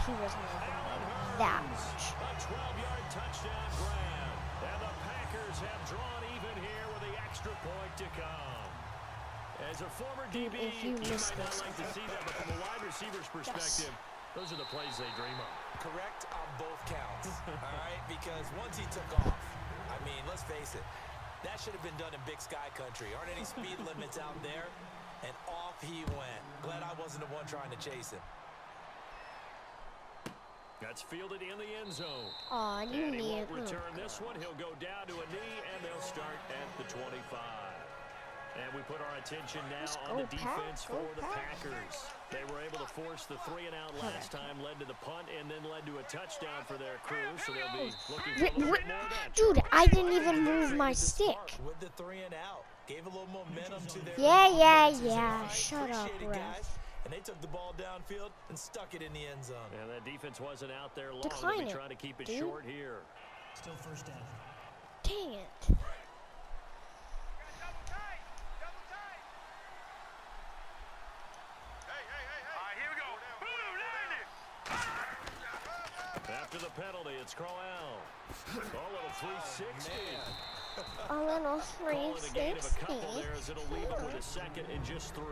he wasn't open that much. A 12-yard touchdown grab. And the Packers have drawn even here with the extra point to come. As a former DB, If you might miss not this, like to see that, but from a wide receiver's perspective, those are the plays they dream of. Correct on both counts, all right? Because once he took off, I mean, let's face it, that should have been done in Big Sky country. Aren't any speed limits out there? And off he went. Glad I wasn't the one trying to chase him. That's fielded in the end zone. Aw, you And he need won't return this one. He'll go down to a knee, and they'll start at the 25. And we put our attention now on the defense for the Packers. They were able to force the 3-and-out last time, led to the punt, and then led to a touchdown for their crew. So they'll be looking for a little bit more of that. Dude, I didn't even move my stick. With the 3-and-out, gave a little momentum to their Yeah. Shut up, Appreciate it, ref. guys. And they took the ball downfield and stuck it in the end zone. And that defense wasn't out there long. Decline They'll be it, trying to keep it dude. short here. Still first down. Dang it. After the penalty, it's Crowell. A little 360. A little Calling a gain of a 360. couple there as it'll leave it with a second and just 3.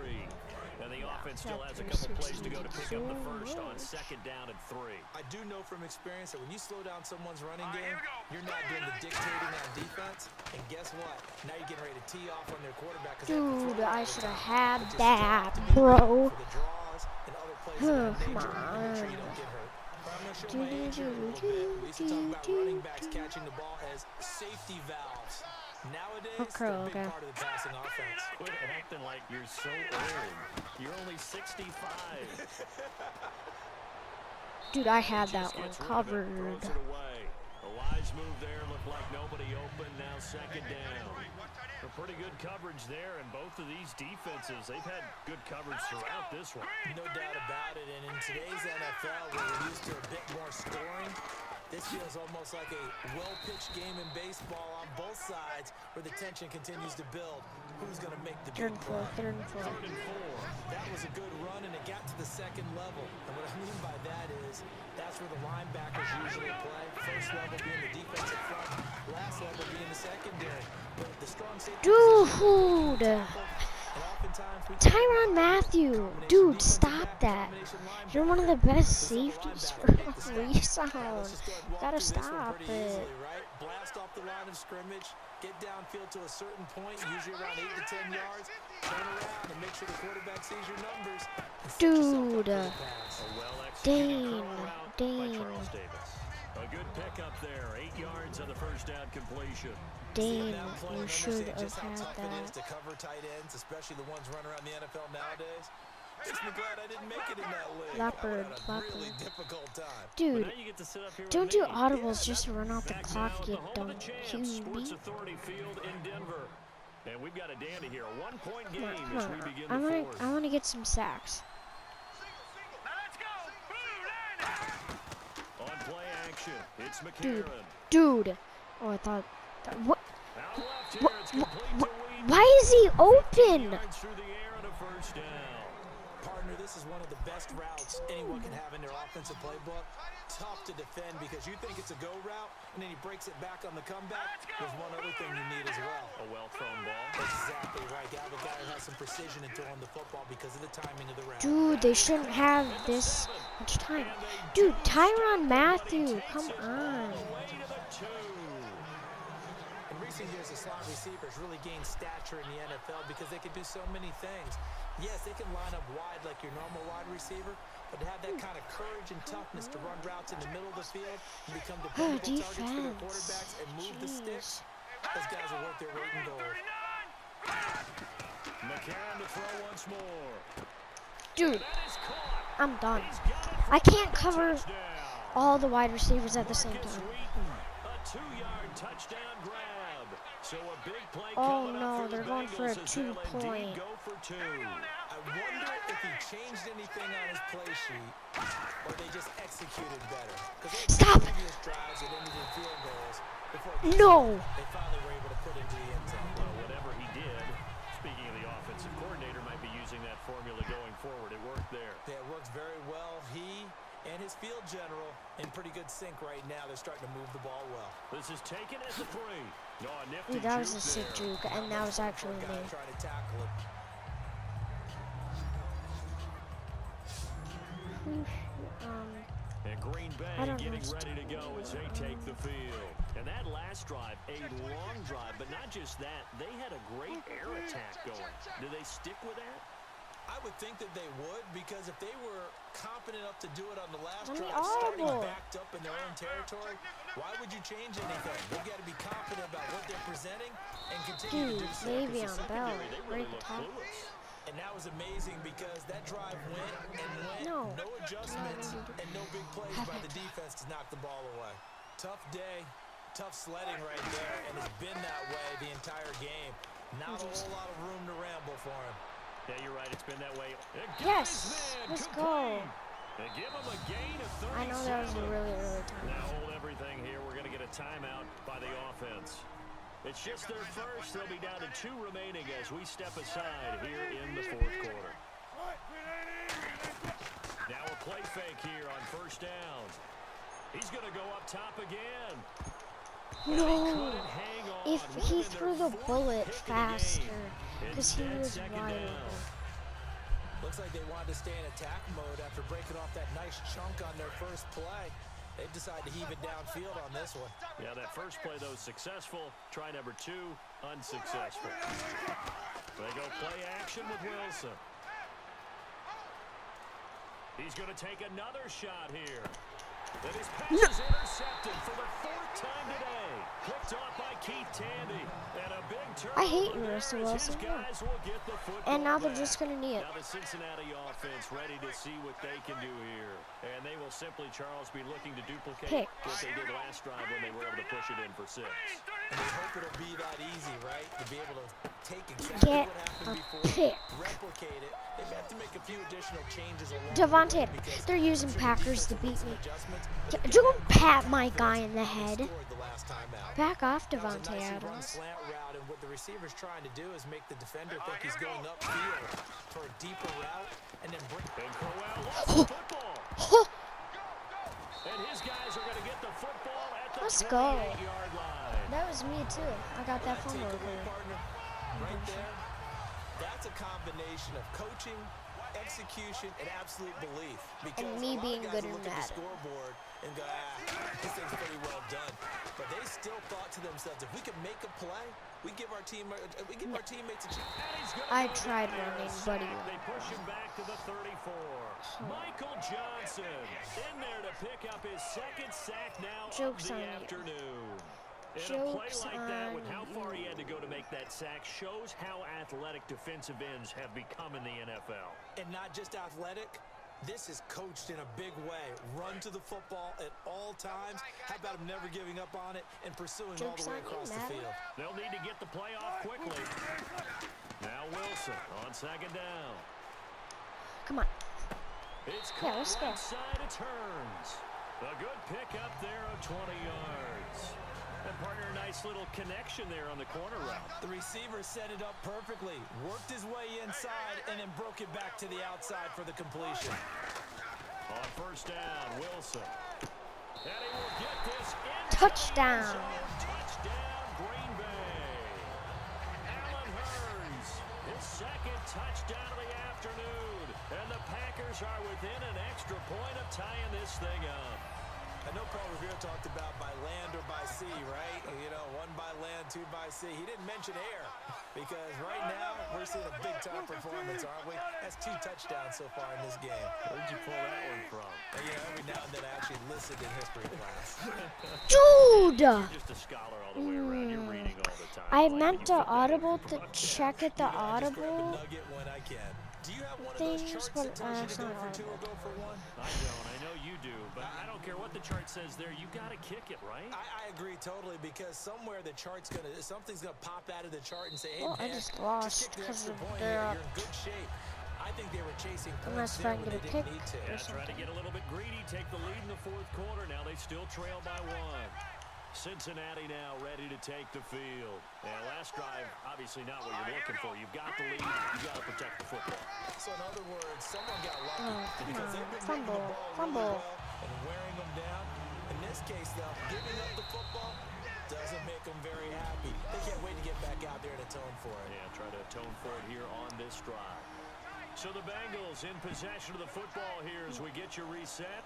And the offense still has a couple plays to go to pick up the first on 2nd down and 3. I do know from experience that when you slow down someone's running game, you're not doing the dictating on defense. And guess what? Now you're getting ready to tee off on their quarterback. Dude, I should have had that, bro. For the draws and other plays of that Come nature, make sure you on. don't get hurt. But I'm going to show my age here a little bit. We used to talk about running backs catching the ball as safety valves. Nowadays, they're a big part of the passing offense. Quit acting like you're so old. You're only 65. Dude, I had Just that one gets rid of it, covered. throws it away. A wise move there. Looked like nobody open. Now 2nd down. A pretty good coverage there, and both of these defenses, they've had good coverage throughout this one. No doubt about it. And in today's NFL, where we're used to a bit more scoring, this feels almost like a well-pitched game in baseball on both sides where the tension continues to build. Who's going to make the big play? Third and four. 3rd and 4. That was a good run, and it got to the 2nd level. And what I mean by that is that's where the linebackers usually play. First level being the defensive front, last level being the secondary. But the strong safety Dude. Tyrann Mathieu. Dude, stop that. You're one of the best safeties for a reason. Gotta stop it. Blast off the line of scrimmage, get downfield to a certain point, usually around 8 to 10 yards, turn around and make sure the quarterback sees your numbers. Dude. Dane. Dane. A good pickup there. 8 yards on the first down completion. Dane, you should have had It is to that. cover tight ends, especially the ones running around the NFL nowadays. Makes me glad I didn't make it in that league. Leopard, I would have had a really leopard. difficult time. Dude, Now you get to sit up here with don't do me. audibles just to run out the Back clock, now at you the home dumb of the champs, Sports QB. Authority Field in Denver. And we've got a dandy here. A 1-point game Come as on, we begin I the want fourth. to. I want to get some sacks. On play action, it's McCarron. Dude. Oh, I thought. What? Out left here, What? it's complete to Wheaton. Why is he open? Yards through the air and a first down. Partner, this is one of the best routes anyone can have in their offensive playbook. Tough to defend because you think it's a go route, and then he breaks it back on the comeback. There's one other thing you need as well. A well-thrown ball. Exactly right. You have a guy who has some precision in throwing the football because of the timing of the route. Dude, they shouldn't have this much time. Dude, Tyrann Mathieu, come on. Way to the 2. In recent years, the slot receivers really gained stature in the NFL because they can do so many things. Yes, they can line up wide like your normal wide receiver, but to have that kind of courage and toughness to run routes in the middle of the field and become dependable targets for their quarterbacks and move the sticks, those guys are worth their weight in gold. McCarron to throw once more. Dude, That is caught. I'm done. He's got it for I can't cover touchdown. all the wide receivers at the same Marcus time. Wheaton, a 2-yard touchdown grab. So a big play Oh coming no, up for they're the going for a Bengals as they'll 2-point. indeed go for 2. I wonder if he changed anything on his play sheet or they just executed better. Stop! Previous drives that ended in field goals before No! they finally were able to put into the end zone. Well, whatever he did, speaking of the offensive coordinator, might be using that formula going forward. It worked there. Yeah, it works very well. He And his field general in pretty good sync right now. They're starting to move the ball well. This is taken at the 3. Oh, nifty Dude, that was a juke sick there. juke, and that was actually me. Trying to tackle it. And Green Bay getting ready to go as they take the field. And that last drive, a long drive, but not just that. They had a great air attack going. Do they stick with that? I would think that they would, because if they were confident enough to do it on the last I mean, drive, starting audible. backed up in their own territory, why would you change anything? They've got to be confident about what they're presenting and continue to do so. Le'Veon Bell, They great really look top. clueless. And that was amazing because that drive went and went, No. no adjustments, and no big plays by the defense to knock the ball away. Tough day, tough sledding right there, and it's been that way the entire game. Not a whole lot of room to ramble for him. Yeah, you're right. It's been that way. Yes, let's go. And give him a gain of 37. I know that was a really early time. Now hold everything here. We're going to get a timeout by the offense. It's just their first. They'll be down to 2 remaining as we step aside here in the 4th quarter. Now a play fake here on 1st down. He's going to go up top again. No, if he threw the bullet faster, because he was wide open. Looks like they wanted to stay in attack mode after breaking off that nice chunk on their first play. They decided to heave it downfield on this one. Yeah, that first play, though, successful. Try number 2, unsuccessful. They go play action with Wilson. He's going to take another shot here. And his pass is intercepted for the 4th time today. Picked off by Keith Tandy. And a big turnover. I hate Russell Wilson. And now they're just going to knee it. Now the Cincinnati offense ready to see what they can do here. And they will simply, Charles, be looking to duplicate what they did last drive when they were able to push it in for 6. And they hope it'll be that easy, right? To be able to take exactly what happened before, replicate it. They have to make a few additional changes along Devontae, they're using Packers to beat me. Don't pat my guy in the head. Back off, Devontae Adams. Slant route, and what the receiver's trying to do is make the defender think he's going upfield for a deeper route, and then bring. And Crowell lost the football. And his guys are going to get the football at the 28-yard line. That was me too. I got that fumble. Right there. That's a combination of coaching, execution, and absolute belief. Because and me being good in look at the Madden. scoreboard and go, this thing's pretty well done. But they still thought to themselves, if we could make a play, we give our teammates a chance. I tried running, buddy. They push him back to the 34. Michael Johnson in there to pick up his 2nd sack now of the afternoon. And a play like that, with how far he had to go to make that sack, shows how athletic defensive ends have become in the NFL. And not just athletic, this is coached in a big way. Run to the football at all times. How about him never giving up on it and pursuing all the way across the field? They'll need to get the play off quickly. Now Wilson on 2nd down. Come on. It's let's go. Right side of turns. A good pickup there of 20 yards. And partner, a nice little connection there on the corner route. The receiver set it up perfectly, worked his way inside, and then broke it back to the outside for the completion. On 1st down, Wilson. And he will get this in. Touchdown. Touchdown, Green Bay. Allen Hurns, his 2nd touchdown of the afternoon. And the Packers are within an extra point of tying this thing up. I know Paul Revere talked about by land or by sea, right? You know, 1 by land, 2 by sea. He didn't mention air because right now we're seeing a big-time performance, aren't we? That's 2 touchdowns so far in this game. Where did you pull that one from? And, every now and then I actually listened in history class. Dude! You're just a scholar all the way around. You're reading all the time. I meant to audible to check at the audible Do you have one of things, those charts but that tells you to it's go not for 2 or audible. go for 1? I don't. I know you do, but I don't care what the chart says there. You got to kick it, right? I agree totally because somewhere the chart's something's gonna pop out of the chart and say, hey, Well, I man, just lost kick the because extra of point their here. You're in good shape. I think they were chasing Unless points if I there can when get a they didn't pick need to. or Yeah, try to get a little bit greedy, take the lead in the 4th quarter. Now they still trail by 1. Cincinnati now ready to take the field. And last drive, obviously not what you're looking for. You've got the lead. You've got to protect the football. So in other words, someone got lucky because they've been moving Fumble. the ball Fumble. really well and wearing them down. In this case, though, giving up the football doesn't make them very happy. They can't wait to get back out there and atone for it. Yeah, try to atone for it here on this drive. So the Bengals in possession of the football here as we get you reset.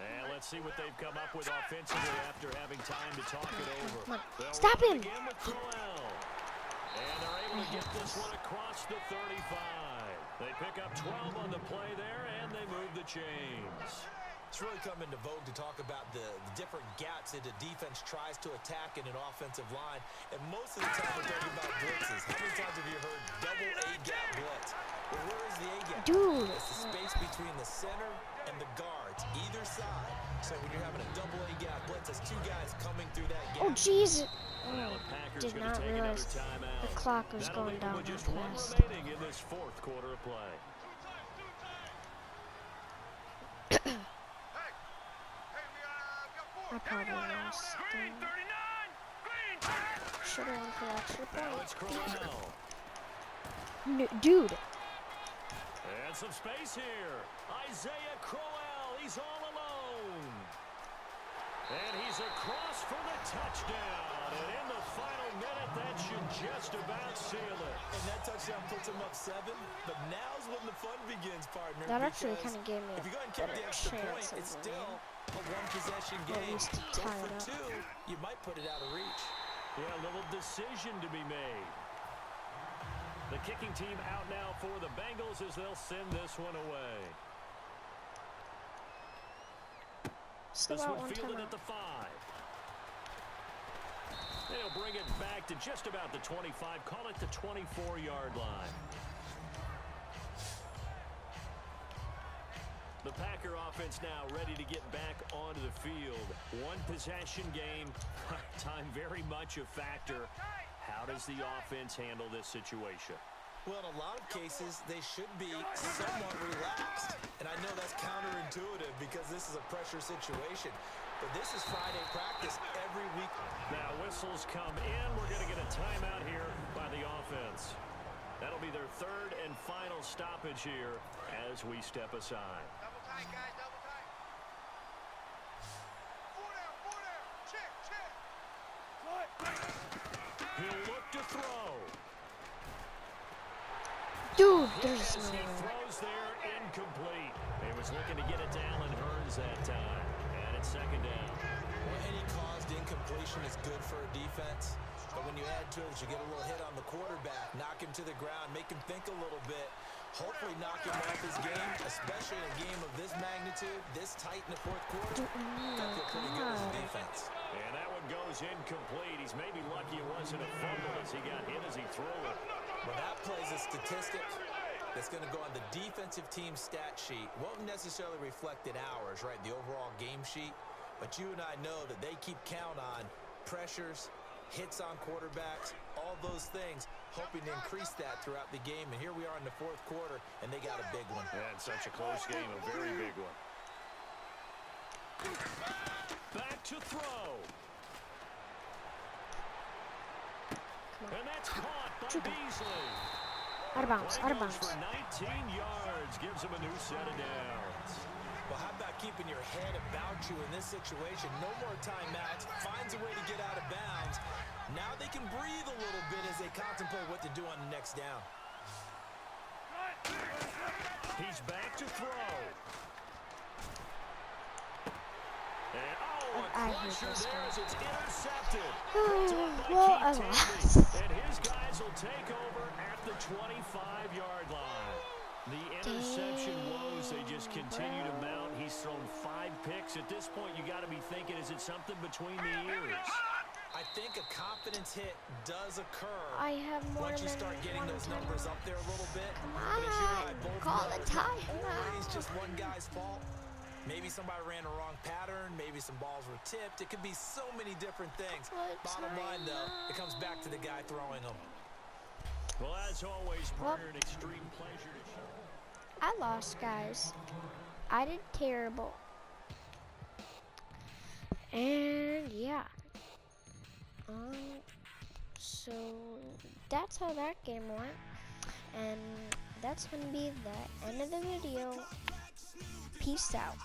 And let's see what they've come up with offensively after having time to talk it over. Stop him! Again with Crowell. And they're able to get this one across the 35. They pick up 12 on the play there, and they move the chains. It's really come into vogue to talk about the different gaps that the defense tries to attack in an offensive line. And most of the time we're talking about blitzes. How many times have you heard double A-gap blitz? Well, where is the A-gap? Dude. It's the space between the center and the guards, either side. So when you're having a double A-gap blitz, that's two guys coming through that gap. Oh, jeez. Well, the Packers Did gonna not take realize another timeout. the clock was That'll going leave them down with just that one fast. remaining in this fourth quarter of play. I probably lost. Should have won for the extra Now it's point. Crowell. Dude. And some space here. Isaiah Crowell, he's all alone. And he's across for the touchdown. And in the final minute, that should just about seal it. And that touchdown puts him up 7. But now's when the fun begins, partner. That actually because kind of gave me if a you go ahead and kick better the extra point, chance it's of still winning. a one-possession Or at game. least to Go tie for it up. 2, you might put it out of reach. Yeah, a little decision to be made. The kicking team out now for the Bengals as they'll send this one away. Still This out one one fielded time at the 5. They'll bring it back to just about the 25. Call it the 24-yard line. The Packer offense now ready to get back onto the field. One possession game. Time very much a factor. How does the offense handle this situation? Well, in a lot of cases, they should be somewhat relaxed. And I know that's counterintuitive because this is a pressure situation. But this is Friday practice every week. Now whistles come in. We're going to get a timeout here by the offense. That'll be their third and final stoppage here as we step aside. Double tight, guys, double tight. 4 down, 4 down. Check, check. He'll look to throw. Dude, there's As no he way. throws there, incomplete. He was looking to get it to Allen Hurns that time. And it's second down. Well, any caused incompletion is good for a defense. But when you add to it, you get a little hit on the quarterback, knock him to the ground, make him think a little bit, hopefully knock him off his game, especially in a game of this magnitude, this tight in the fourth quarter. That feel pretty good as a defense. And that one goes incomplete. He's maybe lucky it wasn't a fumble as he got hit as he threw it. Well, that plays a statistic that's going to go on the defensive team stat sheet. Won't necessarily reflect in ours, right, the overall game sheet. But you and I know that they keep count on pressures, hits on quarterbacks, all those things, hoping to increase that throughout the game. And here we are in the fourth quarter, and they got a big one. Yeah, it's such a close game, a very big one. Back to throw. And that's caught by Beasley. Out of bounds, Play out of goes bounds. for 19 yards, gives him a new set of downs. Well, how about keeping your head about you in this situation? No more timeouts. Finds a way to get out of bounds. Now they can breathe a little bit as they contemplate what to do on the next down. He's back to throw. And I a hate crusher this there guy. as it's intercepted. Well, I Keith lost. Taylor, and his guys will take over at the 25-yard line. The interception woes, they just continue to mount. He's thrown 5 picks. At this point, you got to be thinking, is it something between the ears? I think a confidence hit does occur I have more once you than start getting one those time. numbers up there a little bit. Come But as you and I on, both call know, the it's not timeout. always just one guy's fault. Maybe somebody ran a wrong pattern. Maybe some balls were tipped. It could be so many different things. Call the Bottom line, though, it comes back to the guy throwing them. Well, as always, partner, an extreme pleasure to show. I lost, guys. I did terrible. And yeah. So that's how that game went, and that's gonna be the end of the video. Peace out.